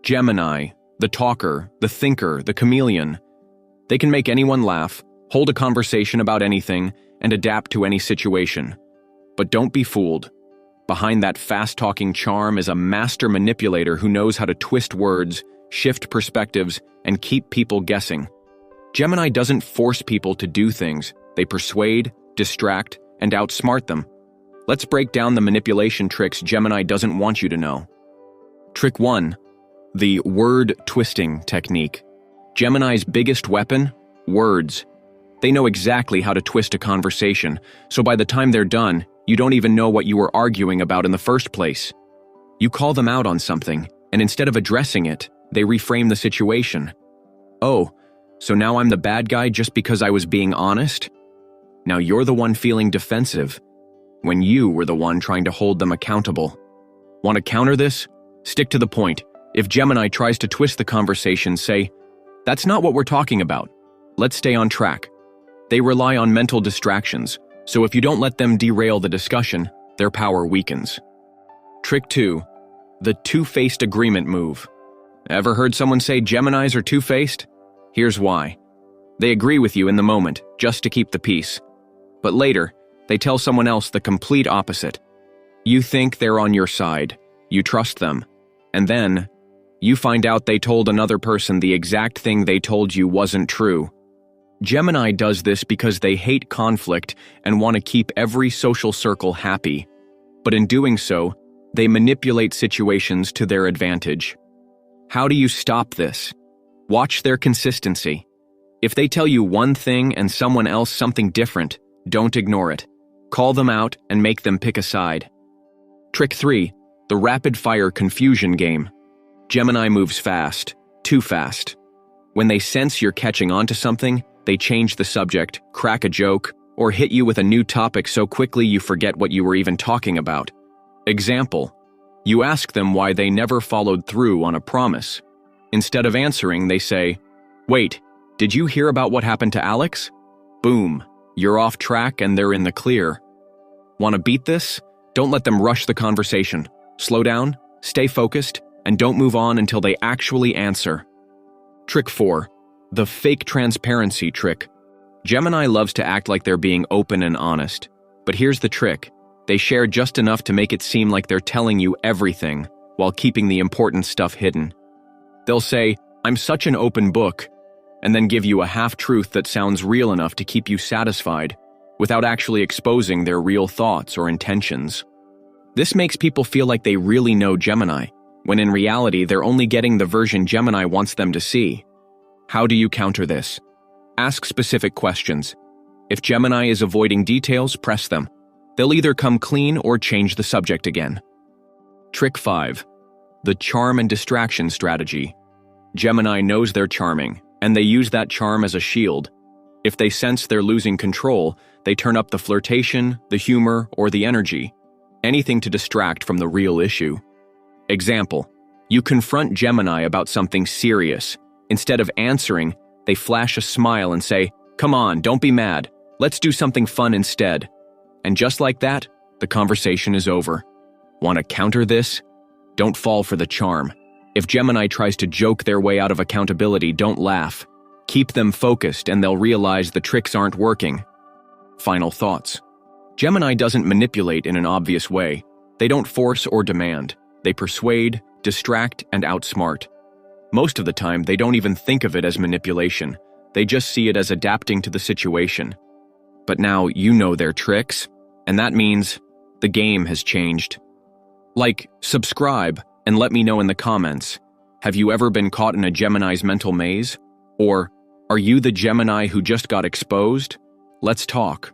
Gemini, the talker, the thinker, the chameleon. They can make anyone laugh, hold a conversation about anything, and adapt to any situation. But don't be fooled. Behind that fast-talking charm is a master manipulator who knows how to twist words, shift perspectives, and keep people guessing. Gemini doesn't force people to do things. They persuade, distract, and outsmart them. Let's break down the manipulation tricks Gemini doesn't want you to know. Trick 1. The word twisting technique. Gemini's biggest weapon? Words. They know exactly how to twist a conversation, so by the time they're done, you don't even know what you were arguing about in the first place. You call them out on something, and instead of addressing it, they reframe the situation. Oh, so now I'm the bad guy just because I was being honest? Now you're the one feeling defensive, when you were the one trying to hold them accountable. Want to counter this? Stick to the point. If Gemini tries to twist the conversation, say, "That's not what we're talking about. Let's stay on track." They rely on mental distractions, so if you don't let them derail the discussion, their power weakens. Trick 2. The two-faced agreement move. Ever heard someone say Geminis are two-faced? Here's why. They agree with you in the moment, just to keep the peace. But later, they tell someone else the complete opposite. You think they're on your side, you trust them, and then you find out they told another person the exact thing they told you wasn't true. Gemini does this because they hate conflict and want to keep every social circle happy. But in doing so, they manipulate situations to their advantage. How do you stop this? Watch their consistency. If they tell you one thing and someone else something different, don't ignore it. Call them out and make them pick a side. Trick 3. The rapid-fire confusion game. Gemini moves fast, too fast. When they sense you're catching on to something, they change the subject, crack a joke, or hit you with a new topic so quickly you forget what you were even talking about. Example: you ask them why they never followed through on a promise. Instead of answering, they say, "Wait, did you hear about what happened to Alex?" Boom, you're off track and they're in the clear. Want to beat this? Don't let them rush the conversation. Slow down, stay focused, and don't move on until they actually answer. Trick 4. The fake transparency trick. Gemini loves to act like they're being open and honest. But here's the trick. They share just enough to make it seem like they're telling you everything, while keeping the important stuff hidden. They'll say, "I'm such an open book," and then give you a half-truth that sounds real enough to keep you satisfied, without actually exposing their real thoughts or intentions. This makes people feel like they really know Gemini, when in reality they're only getting the version Gemini wants them to see. How do you counter this? Ask specific questions. If Gemini is avoiding details, press them. They'll either come clean or change the subject again. Trick 5. The charm and distraction strategy. Gemini knows they're charming, and they use that charm as a shield. If they sense they're losing control, they turn up the flirtation, the humor, or the energy. Anything to distract from the real issue. Example: you confront Gemini about something serious. Instead of answering, they flash a smile and say, "Come on, don't be mad. Let's do something fun instead." And just like that, the conversation is over. Want to counter this? Don't fall for the charm. If Gemini tries to joke their way out of accountability, don't laugh. Keep them focused and they'll realize the tricks aren't working. Final thoughts. Gemini doesn't manipulate in an obvious way. They don't force or demand. They persuade, distract, and outsmart. Most of the time, they don't even think of it as manipulation. They just see it as adapting to the situation. But now you know their tricks, and that means the game has changed. Like, subscribe, and let me know in the comments. Have you ever been caught in a Gemini's mental maze? Or, are you the Gemini who just got exposed? Let's talk.